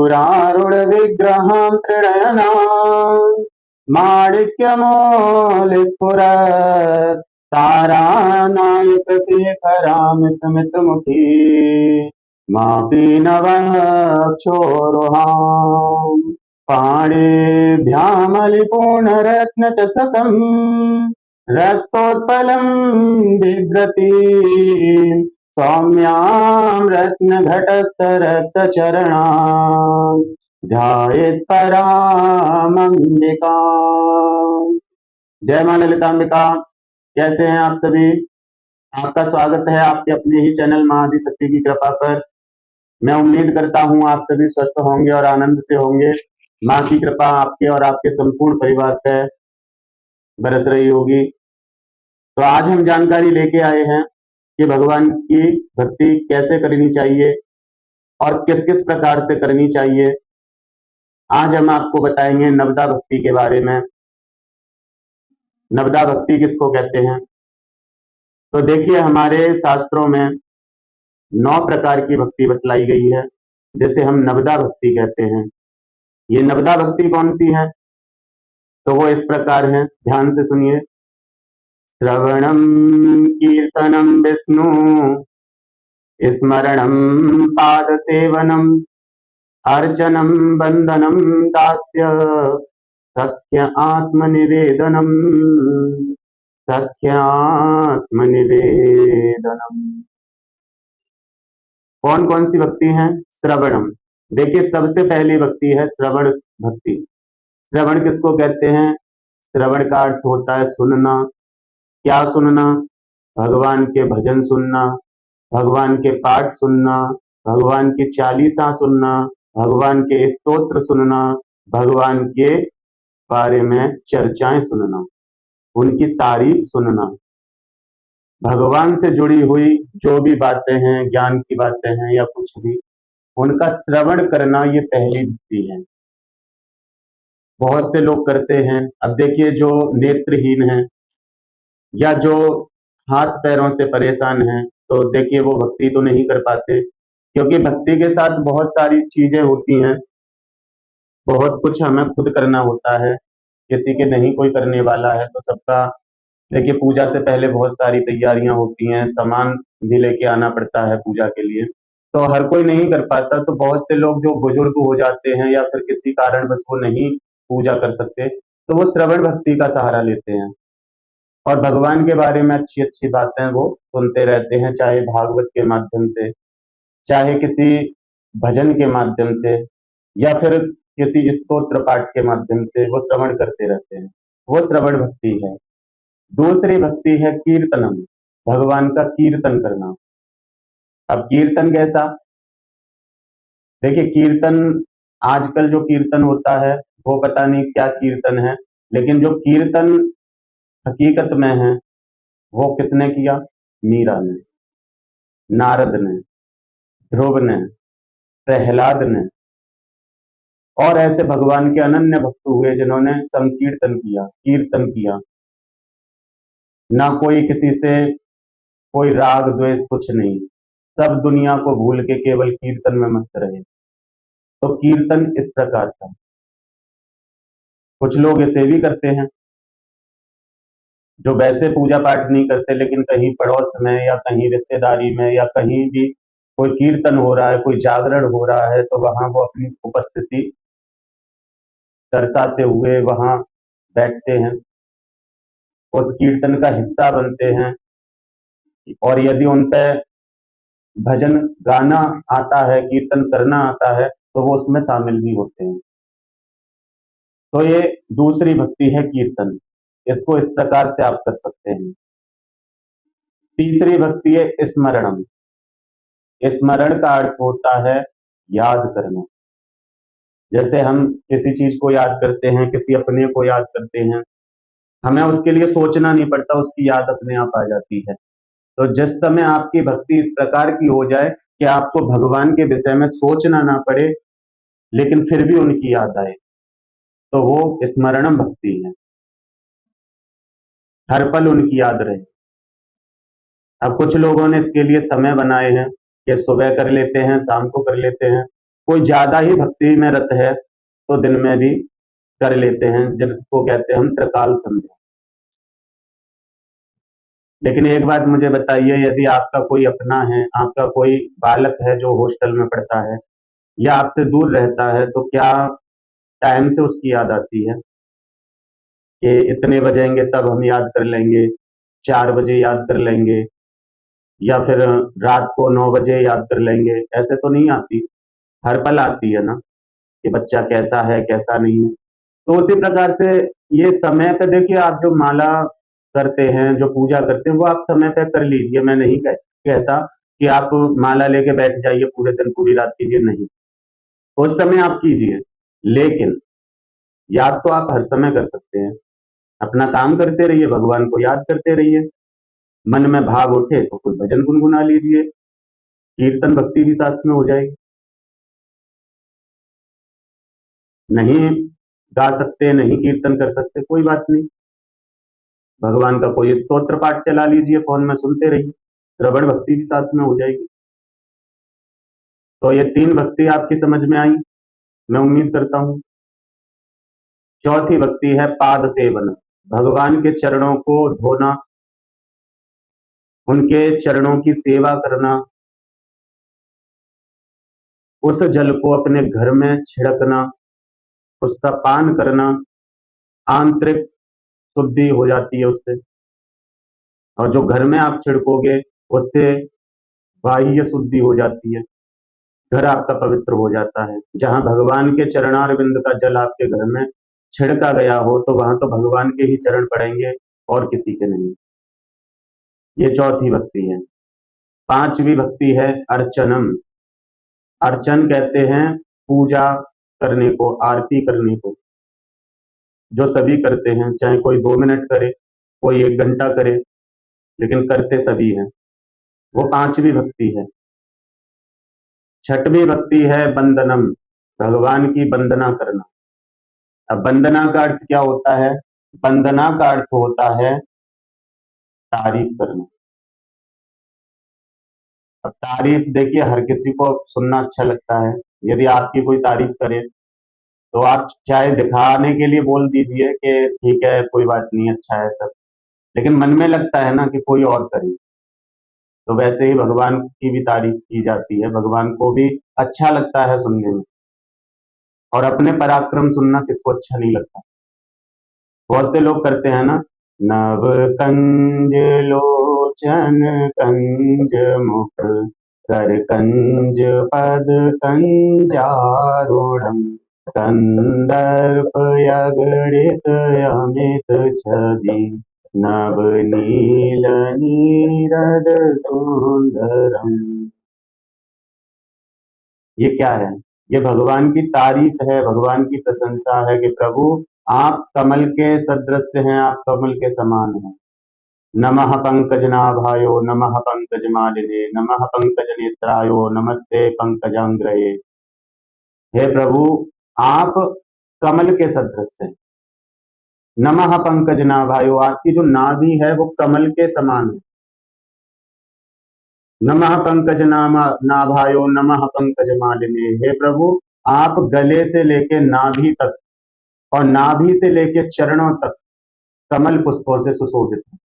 पूरारूढ विग्रहां त्रिनयनां माणिक्यमौलिस्फुरत् तारानायकशेखरां स्मितमुखी मापीनवक्षोरुहाम् पाणिभ्यामलिपूर्णरत्नचषकम् रक्तोत्पलम् बिभ्रति सौम्यां रत्नघटस्थरक्तचरणाम् ध्यायेत् परामम्बिकाम्। जय मां ललिताम्बिका। कैसे हैं आप सभी? आपका स्वागत है आपके अपने ही चैनल मां आदिशक्ति की कृपा पर। मैं उम्मीद करता हूं आप सभी स्वस्थ होंगे और आनंद से होंगे। मां की कृपा आपके और आपके संपूर्ण परिवार पर बरस रही होगी। तो आज हम जानकारी लेके आए हैं कि भगवान की भक्ति कैसे करनी चाहिए और किस किस प्रकार से करनी चाहिए। आज हम आपको बताएंगे नवदा भक्ति के बारे में। नवदा भक्ति किसको कहते हैं? तो देखिए, हमारे शास्त्रों में 9 प्रकार की भक्ति बतलाई गई है, जिसे हम नवदा भक्ति कहते हैं। ये नवदा भक्ति कौन सी है? तो वो इस प्रकार है, ध्यान से सुनिए। श्रवणम कीर्तनम विष्णु स्मरणम पाद सेवनम अर्चनम बंदनम दास्य सख्य आत्मनिवेदनम सख्य आत्मनिवेदनम। कौन कौन सी भक्ति है? श्रवणम। देखिए, सबसे पहली भक्ति है श्रवण भक्ति। श्रवण किसको कहते हैं? श्रवण का अर्थ होता है सुनना। क्या सुनना? भगवान के भजन सुनना, भगवान के पाठ सुनना, भगवान की चालीसा सुनना, भगवान के स्तोत्र सुनना, भगवान के बारे में चर्चाएं सुनना, उनकी तारीफ सुनना, भगवान से जुड़ी हुई जो भी बातें हैं, ज्ञान की बातें हैं या कुछ भी, उनका श्रवण करना, ये पहली भक्ति है। बहुत से लोग करते हैं। अब देखिए, जो नेत्रहीन हैं या जो हाथ पैरों से परेशान हैं, तो देखिए वो भक्ति तो नहीं कर पाते, क्योंकि भक्ति के साथ बहुत सारी चीजें होती हैं। बहुत कुछ हमें खुद करना होता है, किसी के नहीं कोई करने वाला है। तो सबका देखिए, पूजा से पहले बहुत सारी तैयारियां होती हैं, सामान भी लेके आना पड़ता है पूजा के लिए, तो हर कोई नहीं कर पाता। तो बहुत से लोग जो बुजुर्ग हो जाते हैं या फिर किसी कारण बस वो नहीं पूजा कर सकते, तो वो श्रवण भक्ति का सहारा लेते हैं और भगवान के बारे में अच्छी अच्छी बातें वो सुनते रहते हैं, चाहे भागवत के माध्यम से, चाहे किसी भजन के माध्यम से, या फिर किसी स्तोत्र पाठ के माध्यम से वो श्रवण करते रहते हैं। वो श्रवण भक्ति है। दूसरी भक्ति है कीर्तनम, भगवान का कीर्तन करना। अब कीर्तन कैसा? देखिए, कीर्तन आजकल जो कीर्तन होता है वो पता नहीं क्या कीर्तन है, लेकिन जो कीर्तन हकीकत में है वो किसने किया? मीरा ने, नारद ने, ध्रुव ने, प्रहलाद ने, और ऐसे भगवान के अनन्य भक्त हुए जिन्होंने संकीर्तन किया, कीर्तन किया। ना कोई किसी से कोई राग द्वेष कुछ नहीं, सब दुनिया को भूल के केवल कीर्तन में मस्त रहे। तो कीर्तन इस प्रकार का। कुछ लोग इसे भी करते हैं जो वैसे पूजा पाठ नहीं करते, लेकिन कहीं पड़ोस में या कहीं रिश्तेदारी में या कहीं भी कोई कीर्तन हो रहा है, कोई जागरण हो रहा है, तो वहां वो अपनी उपस्थिति दर्शाते हुए वहां बैठते हैं, उस कीर्तन का हिस्सा बनते हैं, और यदि उन पे भजन गाना आता है, कीर्तन करना आता है, तो वो उसमें शामिल भी होते हैं। तो ये दूसरी भक्ति है कीर्तन। इसको इस प्रकार से आप कर सकते हैं। तीसरी भक्ति है स्मरणम। स्मरण का अर्थ होता है याद करना। जैसे हम किसी चीज को याद करते हैं, किसी अपने को याद करते हैं, हमें उसके लिए सोचना नहीं पड़ता, उसकी याद अपने आप आ जाती है। तो जिस समय आपकी भक्ति इस प्रकार की हो जाए कि आपको भगवान के विषय में सोचना ना पड़े, लेकिन फिर भी उनकी याद आए, तो वो स्मरणम भक्ति है। हर पल उनकी याद रहे। अब कुछ लोगों ने इसके लिए समय बनाए हैं कि सुबह कर लेते हैं, शाम को कर लेते हैं, कोई ज्यादा ही भक्ति में रत है तो दिन में भी कर लेते हैं, जिसको कहते हैं हम त्रिकाल संध्या। लेकिन एक बात मुझे बताइए, यदि आपका कोई अपना है, आपका कोई बालक है जो हॉस्टल में पढ़ता है या आपसे दूर रहता है, तो क्या टाइम से उसकी याद आती है कि इतने बजेंगे तब हम याद कर लेंगे, 4 बजे याद कर लेंगे, या फिर रात को 9 बजे याद कर लेंगे? ऐसे तो नहीं आती, हर पल आती है ना कि बच्चा कैसा है कैसा नहीं है। तो उसी प्रकार से ये समय पे देखिए, आप जो माला करते हैं, जो पूजा करते हैं, वो आप समय पे कर लीजिए। मैं नहीं कहता कि आप माला लेके बैठ जाइए पूरे दिन पूरी रात कीजिए, नहीं, उस समय आप कीजिए, लेकिन याद तो आप हर समय कर सकते हैं। अपना काम करते रहिए, भगवान को याद करते रहिए। मन में भाव उठे तो कोई भजन गुनगुना लीजिए, कीर्तन भक्ति भी साथ में हो जाएगी। नहीं गा सकते, नहीं कीर्तन कर सकते, कोई बात नहीं, भगवान का कोई स्तोत्र पाठ चला लीजिए, फोन में सुनते रहिए, श्रवण भक्ति भी साथ में हो जाएगी। तो ये 3 भक्ति आपकी समझ में आई, मैं उम्मीद करता हूं। चौथी भक्ति है पाद सेवन, भगवान के चरणों को धोना, उनके चरणों की सेवा करना, उस जल को अपने घर में छिड़कना, उसका पान करना, आंतरिक शुद्धि हो जाती है उससे। और जो घर में आप छिड़कोगे उससे बाह्य शुद्धि हो जाती है, घर आपका पवित्र हो जाता है। जहां भगवान के चरणारविंद का जल आपके घर में छिड़का गया हो तो वहां तो भगवान के ही चरण पड़ेंगे और किसी के नहीं। ये चौथी भक्ति है। पांचवी भक्ति है अर्चनम। अर्चन कहते हैं पूजा करने को, आरती करने को, जो सभी करते हैं, चाहे कोई 2 मिनट करे, कोई 1 घंटा करे, लेकिन करते सभी हैं। वो पांचवी भक्ति है। छठवीं भक्ति है वंदनम, भगवान की वंदना करना। अब वंदना का अर्थ क्या होता है? वंदना का अर्थ होता है तारीफ करना। अब तारीफ देखिए, हर किसी को सुनना अच्छा लगता है। यदि आपकी कोई तारीफ करे तो आप चाहे दिखाने के लिए बोल दीजिए कि ठीक है, कोई बात नहीं, अच्छा है सब, लेकिन मन में लगता है ना कि कोई और करे। तो वैसे ही भगवान की भी तारीफ की जाती है, भगवान को भी अच्छा लगता है सुनने में। और अपने पराक्रम सुनना किसको अच्छा नहीं लगता? बहुत से लोग करते हैं ना, नव कंज लोचन कंज मुख कर कंज पद कंजारूढ़ कंदर्प यगणित अमित छवि नव नील नीरद सुंदरम। ये क्या है? ये भगवान की तारीफ है, भगवान की प्रशंसा है कि प्रभु आप कमल के सदृश हैं, आप कमल के समान हैं। नमः पंकजनाभायो नमः पंकजमालिने नमः पंकजनेत्रायो नमस्ते पंकजांग्रये। हे प्रभु, आप कमल के सदृश हैं। नमः पंकजनाभायो, आपकी जो नाभि है वो कमल के समान है। नमः पंकज नाभायो नमः पंकज मालिने, हे प्रभु आप गले से लेके नाभि तक और नाभि से लेके चरणों तक कमल पुष्पों से सुशोभित हैं।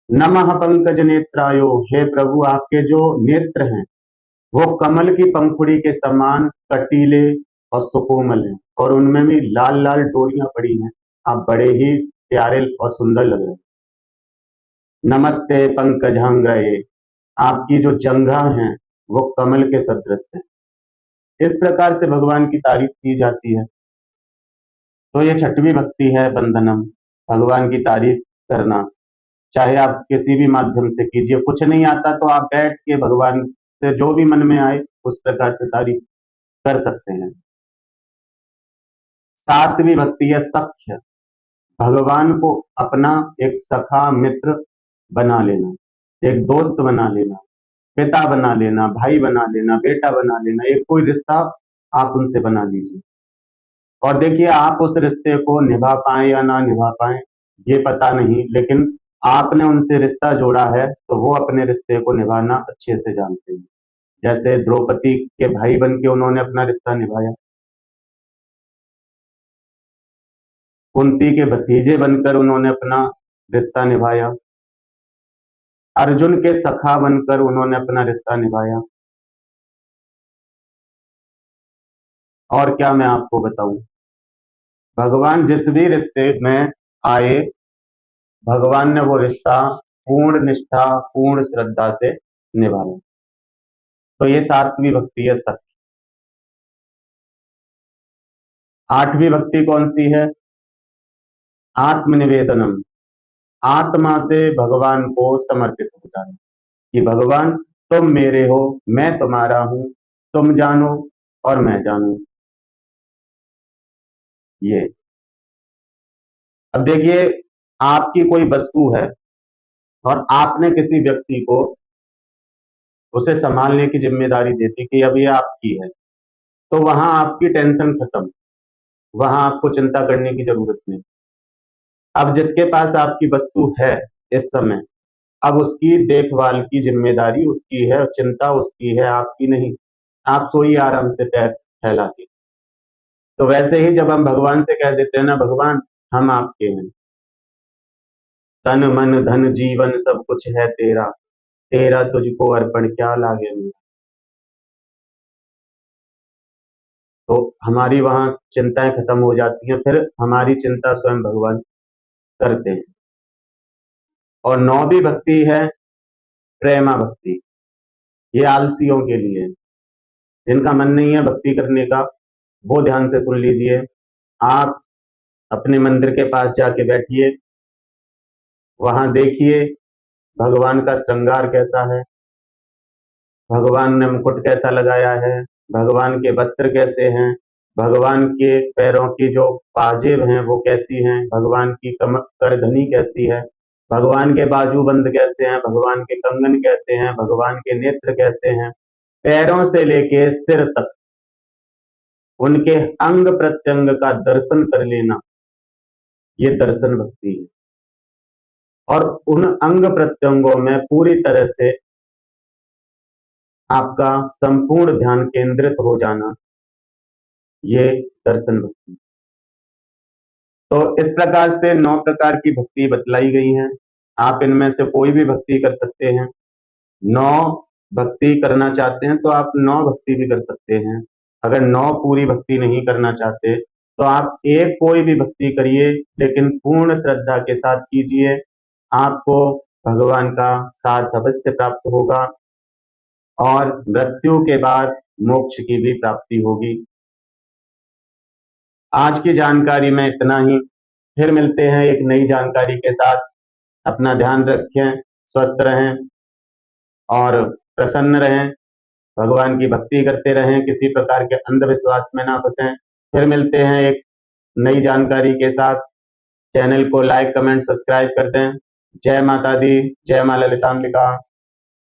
नमः पंकज नेत्रायो, हे प्रभु आपके जो नेत्र हैं वो कमल की पंखुड़ी के समान कटीले और सुकोमल हैं, और उनमें भी लाल लाल डोरियां पड़ी हैं। आप बड़े ही प्यारे और सुंदर लग रहे हैं। नमस्ते पंकजांग्रये, आपकी जो जंघा हैं वो कमल के सदृश है। इस प्रकार से भगवान की तारीफ की जाती है। तो ये छठवीं भक्ति है वंदनम, भगवान की तारीफ करना। चाहे आप किसी भी माध्यम से कीजिए, कुछ नहीं आता तो आप बैठ के भगवान से जो भी मन में आए उस प्रकार से तारीफ कर सकते हैं। सातवीं भक्ति है सख्य, भगवान को अपना एक सखा मित्र बना लेना, एक दोस्त बना लेना, पिता बना लेना, भाई बना लेना, बेटा बना लेना, एक कोई रिश्ता आप उनसे बना लीजिए। और देखिए, आप उस रिश्ते को निभा पाए या ना निभा पाए ये पता नहीं, लेकिन आपने उनसे रिश्ता जोड़ा है तो वो अपने रिश्ते को निभाना अच्छे से जानते हैं। जैसे द्रौपदी के भाई बन के उन्होंने अपना रिश्ता निभाया, कुंती के भतीजे बनकर उन्होंने अपना रिश्ता निभाया, अर्जुन के सखा बनकर उन्होंने अपना रिश्ता निभाया। और क्या मैं आपको बताऊं, भगवान जिस भी रिश्ते में आए, भगवान ने वो रिश्ता पूर्ण निष्ठा पूर्ण श्रद्धा से निभाया। तो ये 7वीं भक्ति है सत्य। 8वीं भक्ति कौन सी है? आत्मनिवेदनम, आत्मा से भगवान को समर्पित हो जाना कि भगवान तुम मेरे हो, मैं तुम्हारा हूं, तुम जानो और मैं जानूं। ये अब देखिए, आपकी कोई वस्तु है और आपने किसी व्यक्ति को उसे संभालने की जिम्मेदारी दे दी कि अब ये आपकी है, तो वहां आपकी टेंशन खत्म, वहां आपको चिंता करने की जरूरत नहीं। अब जिसके पास आपकी वस्तु है इस समय, अब उसकी देखभाल की जिम्मेदारी उसकी है, चिंता उसकी है, आपकी नहीं। आप सोइए आराम से पैर फैला के। तो वैसे ही जब हम भगवान से कह देते हैं ना, भगवान हम आपके हैं, तन मन धन जीवन सब कुछ है तेरा, तेरा तुझको अर्पण क्या लागे मेरा, तो हमारी वहां चिंताएं खत्म हो जाती हैं, फिर हमारी चिंता स्वयं भगवान करते हैं। और 9वीं भक्ति है प्रेमा भक्ति। ये आलसियों के लिए है, जिनका मन नहीं है भक्ति करने का, वो ध्यान से सुन लीजिए। आप अपने मंदिर के पास जाके बैठिए, वहां देखिए भगवान का श्रृंगार कैसा है, भगवान ने मुकुट कैसा लगाया है, भगवान के वस्त्र कैसे हैं, भगवान के पैरों की जो पाजेब हैं वो कैसी हैं, भगवान की करधनी कैसी है, भगवान के बाजूबंद कैसे हैं, भगवान के कंगन कैसे हैं, भगवान के नेत्र कैसे हैं, पैरों से लेके सिर तक उनके अंग प्रत्यंग का दर्शन कर लेना, ये दर्शन भक्ति है। और उन अंग प्रत्यंगों में पूरी तरह से आपका संपूर्ण ध्यान केंद्रित हो जाना, ये दर्शन भक्ति। तो इस प्रकार से 9 प्रकार की भक्ति बतलाई गई हैं। आप इनमें से कोई भी भक्ति कर सकते हैं। 9 भक्ति करना चाहते हैं तो आप 9 भक्ति भी कर सकते हैं। अगर 9 पूरी भक्ति नहीं करना चाहते तो आप एक कोई भी भक्ति करिए, लेकिन पूर्ण श्रद्धा के साथ कीजिए। आपको भगवान का साथ अवश्य प्राप्त होगा और मृत्यु के बाद मोक्ष की भी प्राप्ति होगी। आज की जानकारी में इतना ही। फिर मिलते हैं एक नई जानकारी के साथ। अपना ध्यान रखें, स्वस्थ रहें और प्रसन्न रहें। भगवान की भक्ति करते रहें, किसी प्रकार के अंधविश्वास में ना फंसें। फिर मिलते हैं एक नई जानकारी के साथ। चैनल को लाइक कमेंट सब्सक्राइब कर दें। जय माता दी, जय मां ललितांबिका।